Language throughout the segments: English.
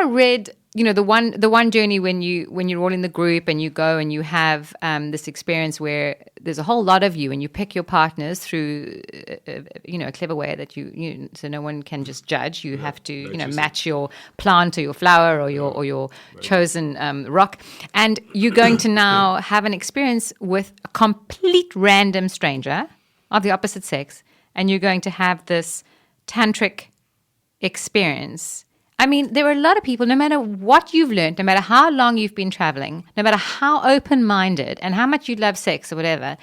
I read, the one journey when you're all in the group and you go and you have this experience where there's a whole lot of you and you pick your partners through a clever way that so no one can just judge. You have to match your plant or your flower or your chosen rock, and you're going to now have an experience with a complete random stranger of the opposite sex, and you're going to have this tantric experience. I mean, there are a lot of people, no matter what you've learned, no matter how long you've been traveling, no matter how open-minded and how much you love sex or whatever,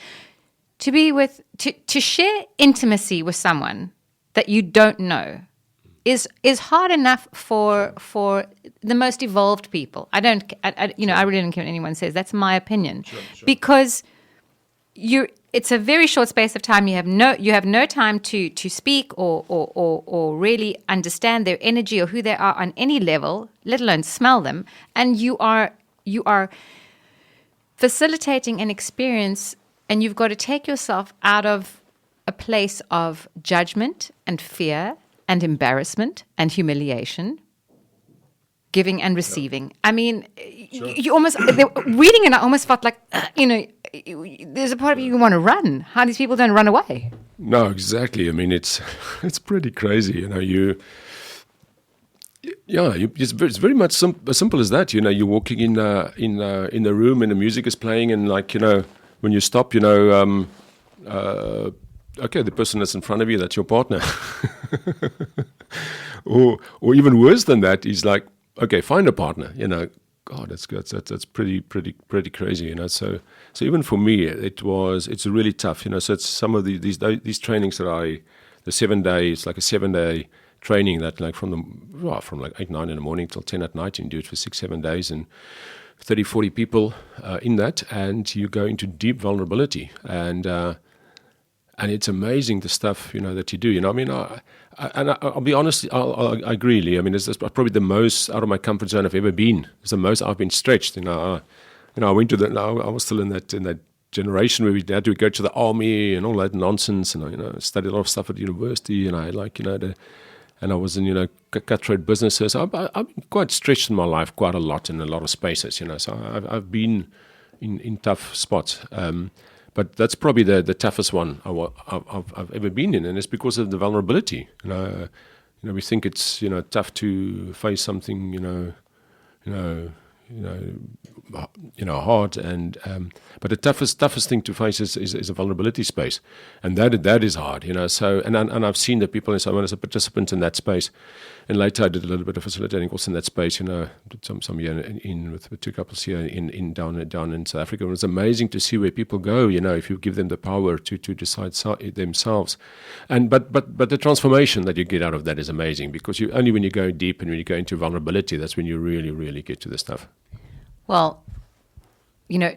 to share intimacy with someone that you don't know is hard enough for the most evolved people. I really don't care what anyone says. That's my opinion. Sure. Because it's a very short space of time. You have no time to speak or really understand their energy or who they are on any level, let alone smell them. And you are facilitating an experience, and you've got to take yourself out of a place of judgment and fear and embarrassment and humiliation, giving and receiving. I mean, sure. You almost reading it, I almost felt like there's a part of you want to run. How these people don't run away? No, exactly. I mean, it's pretty crazy. It's very much as simple as that. You're walking in the room and the music is playing, and when you stop, okay, the person that's in front of you, that's your partner. or even worse than that is like, okay, find a partner. God, that's pretty crazy. So even for me, it's really tough. So it's some of these trainings that the 7 days, like a 7-day training that like from like 8, 9 in the morning till 10 at night, and you do it for 6, 7 days, and 30, 40 people in that, and you go into deep vulnerability, and it's amazing the stuff that you do. I mean, I'll be honest. I agree, Leigh. I mean, it's probably the most out of my comfort zone I've ever been. It's the most I've been stretched. I went to I was still in that generation where we had to go to the army and all that nonsense, and I studied a lot of stuff at university, and I had and I was in cutthroat businesses. I've been quite stretched in my life, quite a lot in a lot of spaces. So I've been in tough spots. But that's probably the toughest one I've ever been in, and it's because of the vulnerability. We think it's tough to face something hard, and but the toughest thing to face is a vulnerability space, and that is hard. So and I've seen the people, and so I was a participant in that space, and later I did a little bit of facilitating also in that space. Did some year in with 2 couples here in down in South Africa. It was amazing to see where people go. If you give them the power to decide themselves, and but the transformation that you get out of that is amazing, because only when you go deep and when you go into vulnerability, that's when you really, really get to the stuff. Well,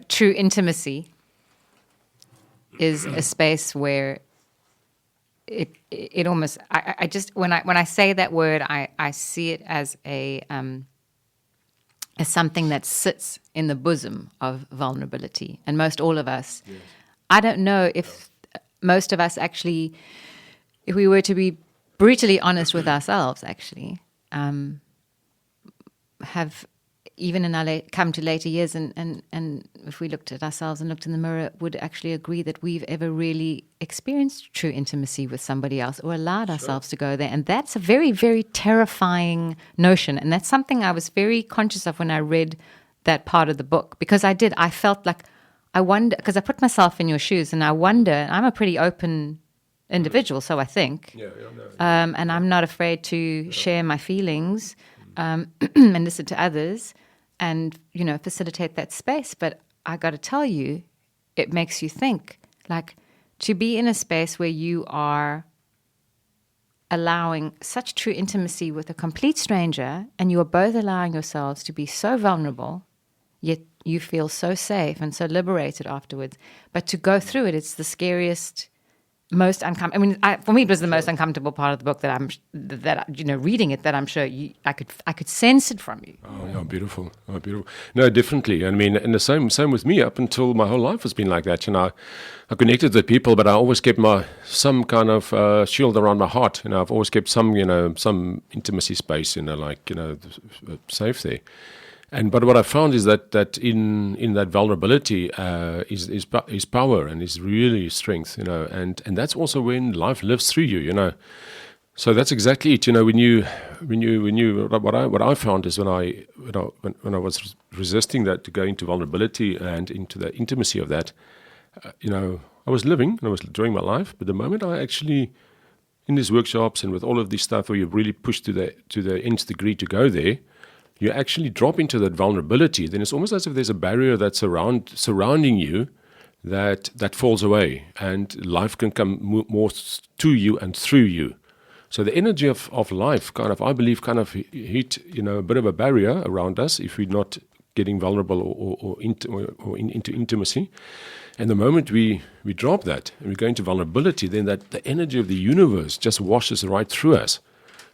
true intimacy is a space where it almost, I just, when I say that word, I see it as as something that sits in the bosom of vulnerability. And most all of us, yes. I don't know if most of us actually, if we were to be brutally honest with ourselves, actually, have, even in our come to later years, and if we looked at ourselves and looked in the mirror, would actually agree that we've ever really experienced true intimacy with somebody else or allowed ourselves to go there. And that's a very, very terrifying notion. And that's something I was very conscious of when I read that part of the book, because I felt like, I wonder, because I put myself in your shoes, and I wonder, I'm a pretty open individual, so I think, and I'm not afraid to share my feelings and listen to others, and facilitate that space. But I got to tell you, it makes you think. Like, to be in a space where you are allowing such true intimacy with a complete stranger, and you are both allowing yourselves to be so vulnerable, yet you feel so safe and so liberated afterwards. But to go through it, it's the scariest most uncomfortable. I mean, for me, it was the most uncomfortable part of the book that reading it, that I'm sure I could sense it from you. Oh, yeah, beautiful. Oh, beautiful. No, definitely. I mean, and the same with me. Up until my whole life has been like that. I connected with people, but I always kept some kind of shield around my heart. I've always kept some intimacy space, safe there. But what I found is that in that vulnerability is power and is really strength, and that's also when life lives through you, So that's exactly it, what I found is when I was resisting that, to go into vulnerability and into the intimacy of that, I was living and I was enjoying my life, but the moment I actually, in these workshops and with all of this stuff where you really push to the nth degree to go there, you actually drop into that vulnerability, then it's almost as if there's a barrier that's surrounding you that falls away, and life can come more to you and through you. So the energy of life I believe hit a bit of a barrier around us if we're not getting vulnerable or into intimacy. And the moment we drop that and we go into vulnerability, then the energy of the universe just washes right through us.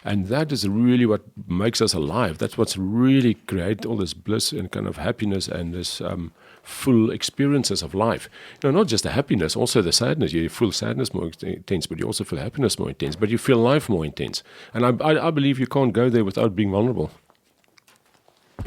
And that is really what makes us alive. That's what's really created all this bliss and kind of happiness and this full experiences of life. Not just the happiness, also the sadness. You feel sadness more intense, but you also feel happiness more intense. But you feel life more intense. And I believe you can't go there without being vulnerable.